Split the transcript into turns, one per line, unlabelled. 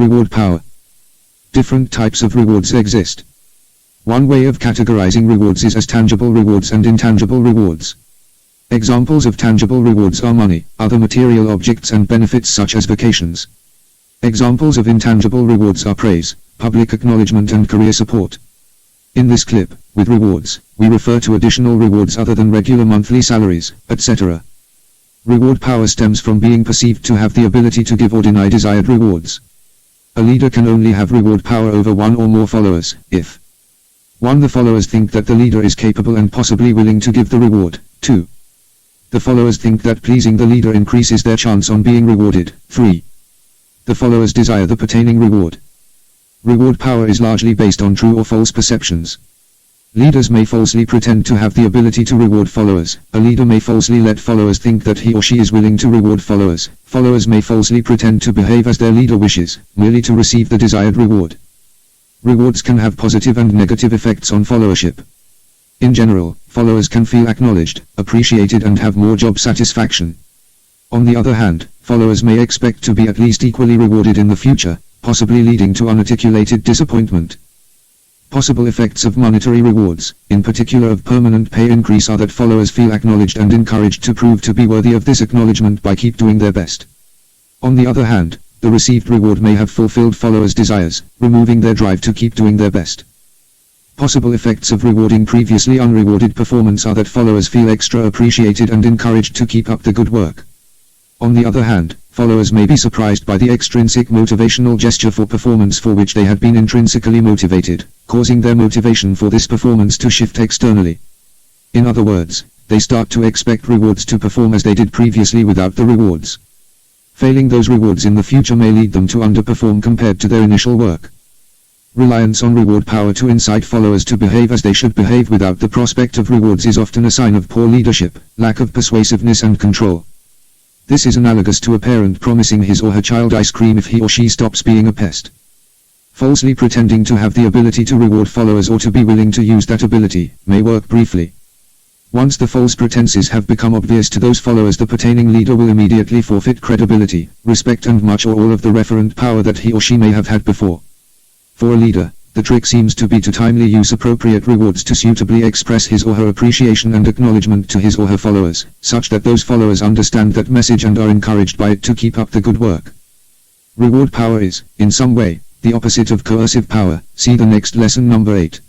Reward power. Different types of rewards exist. One way of categorizing rewards is as tangible rewards and intangible rewards. Examples of tangible rewards are money, other material objects and benefits such as vacations. Examples of intangible rewards are praise, public acknowledgement and career support. In this clip, with rewards, we refer to additional rewards other than regular monthly salaries, etc. Reward power stems from being perceived to have the ability to give or deny desired rewards. A leader can only have reward power over one or more followers, if 1. The followers think that the leader is capable and possibly willing to give the reward. 2. The followers think that pleasing the leader increases their chance on being rewarded. 3. The followers desire the pertaining reward. Reward power is largely based on true or false perceptions. Leaders may falsely pretend to have the ability to reward followers. A leader may falsely let followers think that he or she is willing to reward followers. Followers may falsely pretend to behave as their leader wishes, merely to receive the desired reward. Rewards can have positive and negative effects on followership. In general, followers can feel acknowledged, appreciated and have more job satisfaction. On the other hand, followers may expect to be at least equally rewarded in the future, possibly leading to unarticulated disappointment. Possible effects of monetary rewards, in particular of permanent pay increase, are that followers feel acknowledged and encouraged to prove to be worthy of this acknowledgement by keep doing their best. On the other hand, the received reward may have fulfilled followers' desires, removing their drive to keep doing their best. Possible effects of rewarding previously unrewarded performance are that followers feel extra appreciated and encouraged to keep up the good work. On the other hand, followers may be surprised by the extrinsic motivational gesture for performance for which they had been intrinsically motivated, causing their motivation for this performance to shift externally. In other words, they start to expect rewards to perform as they did previously without the rewards. Failing those rewards in the future may lead them to underperform compared to their initial work. Reliance on reward power to incite followers to behave as they should behave without the prospect of rewards is often a sign of poor leadership, lack of persuasiveness and control. This is analogous to a parent promising his or her child ice cream if he or she stops being a pest. Falsely pretending to have the ability to reward followers or to be willing to use that ability may work briefly. Once the false pretenses have become obvious to those followers, the pertaining leader will immediately forfeit credibility, respect and much or all of the referent power that he or she may have had before. For a leader, the trick seems to be to timely use appropriate rewards to suitably express his or her appreciation and acknowledgement to his or her followers, such that those followers understand that message and are encouraged by it to keep up the good work. Reward power is, in some way, the opposite of coercive power. See the next lesson number 8.